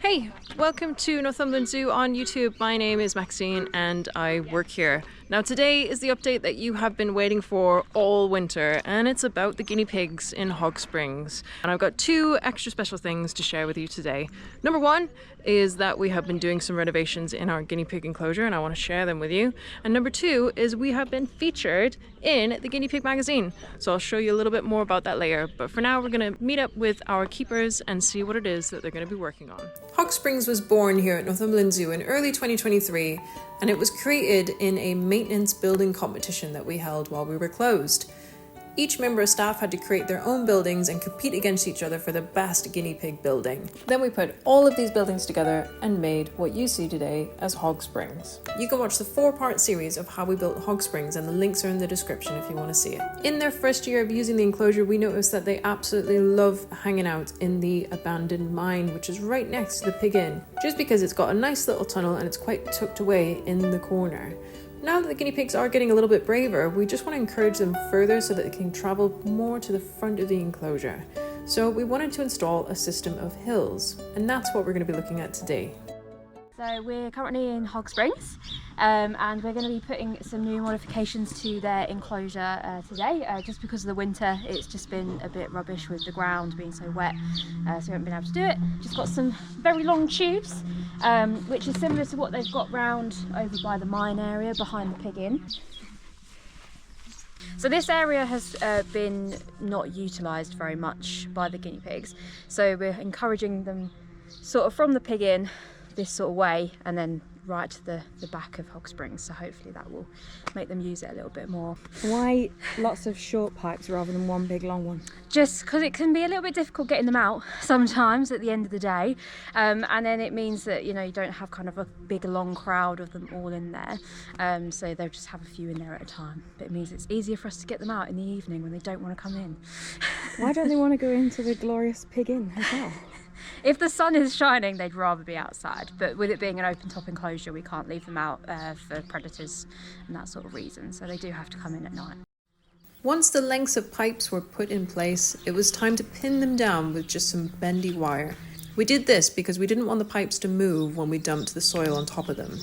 Hey, welcome to Northumberland Zoo on YouTube. My name is Maxine and I work here. Now today is the update that you have been waiting for all winter, and it's about the guinea pigs in Hog Springs. And I've got two extra special things to share with you today. Number one is that we have been doing some renovations in our guinea pig enclosure and I want to share them with you. And number two is we have been featured in the Guinea Pig Magazine. So I'll show you a little bit more about that later. But for now, we're going to meet up with our keepers and see what it is that they're going to be working on. Hog Springs was born here at Northumberland Zoo in early 2023, and it was created in a maintenance building competition that we held while we were closed. Each member of staff had to create their own buildings and compete against each other for the best guinea pig building. Then we put all of these buildings together and made what you see today as Hog Springs. You can watch the 4-part series of how we built Hog Springs, and the links are in the description if you want to see it. In their first year of using the enclosure, we noticed that they absolutely love hanging out in the abandoned mine, which is right next to the pig inn, just because it's got a nice little tunnel and it's quite tucked away in the corner. Now that the guinea pigs are getting a little bit braver, we just want to encourage them further so that they can travel more to the front of the enclosure. So we wanted to install a system of hills, and that's what we're going to be looking at today. So we're currently in Hog Springs, and we're going to be putting some new modifications to their enclosure today. Just because of the winter, it's just been a bit rubbish with the ground being so wet, so we haven't been able to do it. Just got some very long tubes, which is similar to what they've got round over by the mine area behind the pig inn. So this area has been not utilised very much by the guinea pigs, so we're encouraging them sort of from the pig inn this sort of way and then right to the back of Hog Springs, so hopefully that will make them use it a little bit more. Why lots of short pipes rather than one big long one? Just because it can be a little bit difficult getting them out sometimes at the end of the day, and then it means that you don't have kind of a big long crowd of them all in there, so they'll just have a few in there at a time, but it means it's easier for us to get them out in the evening when they don't want to come in. Why don't they want to go into the glorious pig inn as well? If the sun is shining, they'd rather be outside, but with it being an open top enclosure, we can't leave them out for predators and that sort of reason, so they do have to come in at night. Once the lengths of pipes were put in place, it was time to pin them down with just some bendy wire. We did this because we didn't want the pipes to move when we dumped the soil on top of them.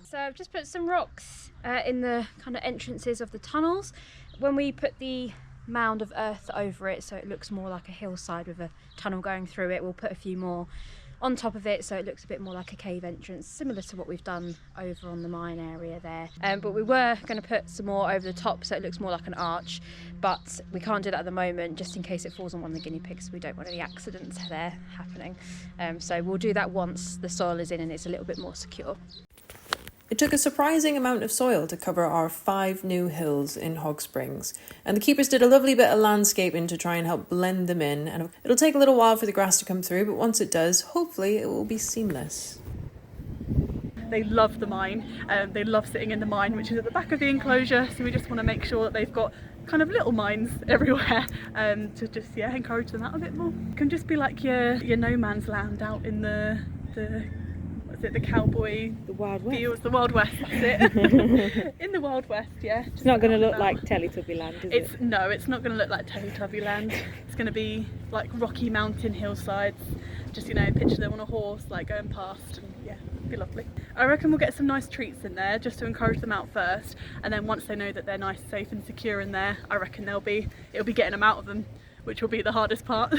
So I've just put some rocks in the kind of entrances of the tunnels. When we put the mound of earth over it so it looks more like a hillside with a tunnel going through it, we'll put a few more on top of it so it looks a bit more like a cave entrance, similar to what we've done over on the mine area there. But we were going to put some more over the top so it looks more like an arch, but we can't do that at the moment just in case it falls on one of the guinea pigs. We don't want any accidents there happening, so we'll do that once the soil is in and it's a little bit more secure. It took a surprising amount of soil to cover our 5 new hills in Hog Springs, and the keepers did a lovely bit of landscaping to try and help blend them in, and it'll take a little while for the grass to come through, but once it does, hopefully it will be seamless. They love the mine, they love sitting in the mine, which is at the back of the enclosure, so we just want to make sure that they've got kind of little mines everywhere, to just encourage them out a bit more. It can just be like your no man's land out in the the cowboy, The Wild West. fields, the Wild West, that's it. In the Wild West, yeah. It's not going to look like Teletubby land, is it? No, it's not going to look like Teletubby land. It's going to be like rocky mountain hillsides, just picture them on a horse like going past, and yeah, it'd be lovely. I reckon we'll get some nice treats in there just to encourage them out first, and then once they know that they're nice, safe and secure in there, I reckon it'll be getting them out of them, which will be the hardest part.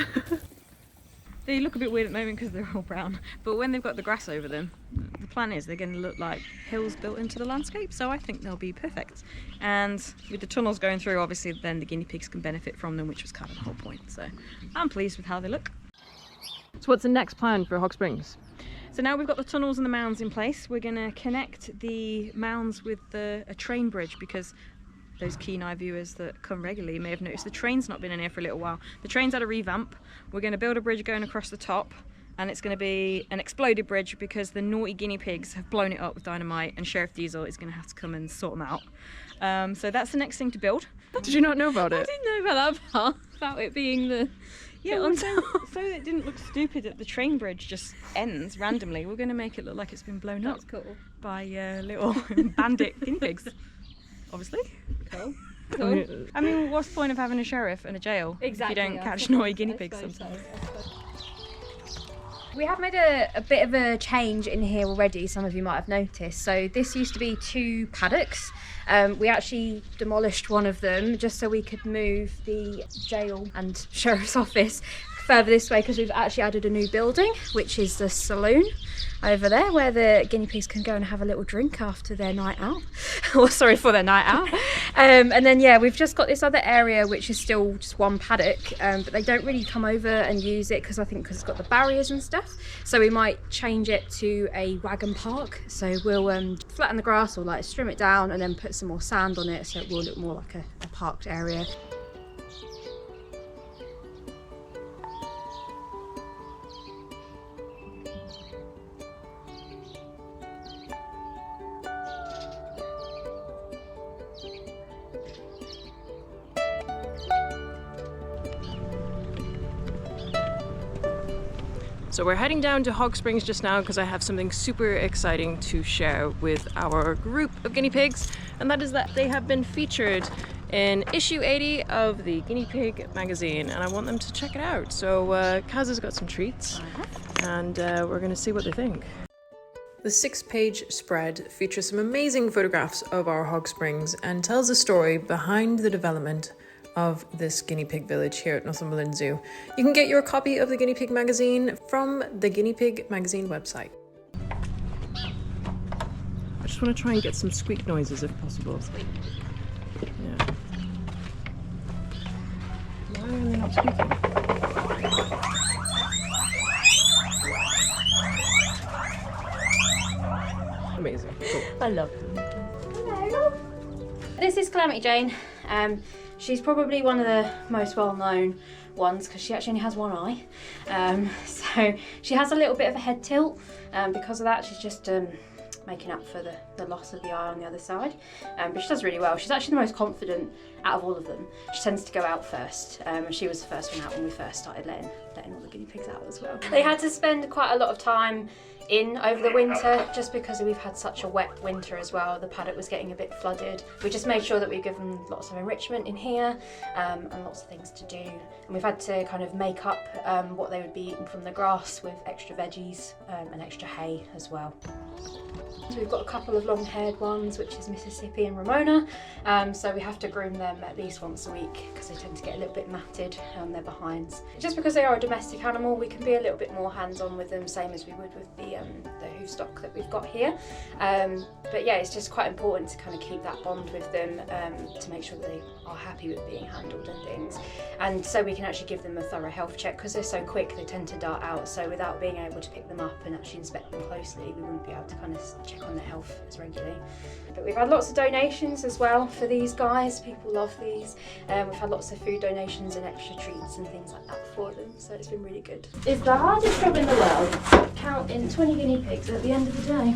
They look a bit weird at the moment because they're all brown, but when they've got the grass over them, the plan is they're going to look like hills built into the landscape, so I think they'll be perfect. And with the tunnels going through, obviously then the guinea pigs can benefit from them, which was kind of the whole point, so I'm pleased with how they look. So what's the next plan for Hog Springs? So now we've got the tunnels and the mounds in place, we're going to connect the mounds with a train bridge, because those keen eye viewers that come regularly may have noticed the train's not been in here for a little while. The train's had a revamp. We're going to build a bridge going across the top, and it's going to be an exploded bridge because the naughty guinea pigs have blown it up with dynamite, and Sheriff Diesel is going to have to come and sort them out. So that's the next thing to build. Did you not know about it? I didn't know about that part, about it being the... Yeah, well, so it didn't look stupid that the train bridge just ends randomly. We're going to make it look like it's been blown up by little bandit guinea pigs, obviously. Cool. I mean, what's the point of having a sheriff and a jail if you don't catch naughty guinea pigs sometimes? We have made a bit of a change in here already, some of you might have noticed. So this used to be 2 paddocks. We actually demolished one of them just so we could move the jail and sheriff's office further this way, because we've actually added a new building, which is the saloon over there, where the guinea pigs can go and have a little drink after their night out. Or sorry, for their night out. And then yeah, we've just got this other area which is still just 1 paddock, but they don't really come over and use it because it's got the barriers and stuff. So we might change it to a wagon park. So we'll flatten the grass or like trim it down and then put some more sand on it, so it will look more like a parked area. So we're heading down to Hog Springs just now because I have something super exciting to share with our group of guinea pigs, and that is that they have been featured in issue 80 of the Guinea Pig Magazine, and I want them to check it out. So Kaz has got some treats, and we're going to see what they think. The 6-page spread features some amazing photographs of our Hog Springs and tells a story behind the development of this guinea pig village here at Northumberland Zoo. You can get your copy of the Guinea Pig Magazine from the Guinea Pig Magazine website. I just want to try and get some squeak noises if possible. Yeah. Why are they not squeaking? Amazing. Cool. I love them. Hello. This is Calamity Jane. She's probably one of the most well-known ones because she actually only has 1 eye. So she has a little bit of a head tilt. Because of that, she's just making up for the loss of the eye on the other side. But she does really well. She's actually the most confident out of all of them. She tends to go out first. And she was the first one out when we first started letting all the guinea pigs out as well. They had to spend quite a lot of time in over the winter just because we've had such a wet winter as well. The paddock was getting a bit flooded. We just made sure that we give them lots of enrichment in here and lots of things to do. And we've had to kind of make up what they would be eating from the grass with extra veggies and extra hay as well. So we've got a couple of long-haired ones, which is Mississippi and Ramona. So we have to groom them at least once a week because they tend to get a little bit matted on their behinds. Just because they are a domestic animal, we can be a little bit more hands-on with them, same as we would with the hoof stock that we've got here. But yeah, it's just quite important to kind of keep that bond with them to make sure that they are happy with being handled and things. And so we can actually give them a thorough health check because they're so quick, they tend to dart out. So without being able to pick them up and actually inspect them closely, we wouldn't be able to kind of check on their health as regularly. But we've had lots of donations as well for these guys. People love these. We've had lots of food donations and extra treats and things like that for them, so it's been really good. It's the hardest job in the world, counting 20 guinea pigs at the end of the day.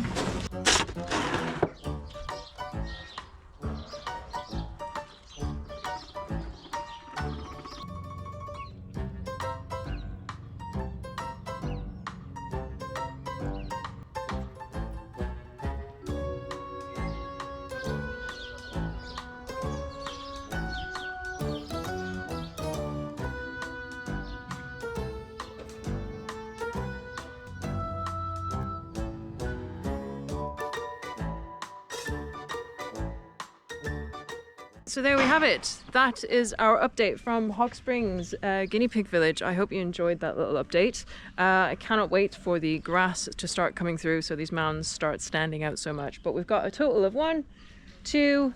So there we have it. That is our update from Hog Springs Guinea Pig Village. I hope you enjoyed that little update. I cannot wait for the grass to start coming through so these mounds start standing out so much. But we've got a total of 1, 2,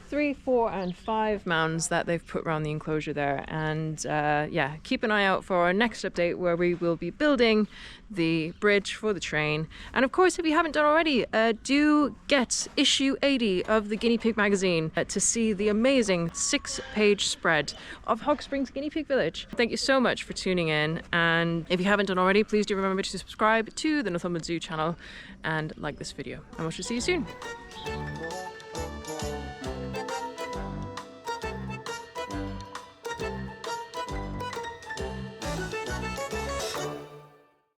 3, 4 and 5 mounds that they've put around the enclosure there. And yeah, keep an eye out for our next update where we will be building the bridge for the train. And of course, if you haven't done already, do get issue 80 of the Guinea Pig Magazine to see the amazing 6-page spread of Hog Springs Guinea Pig Village. Thank you so much for tuning in. And if you haven't done already, please do remember to subscribe to the Northumberland Zoo channel and like this video. And we shall see you soon.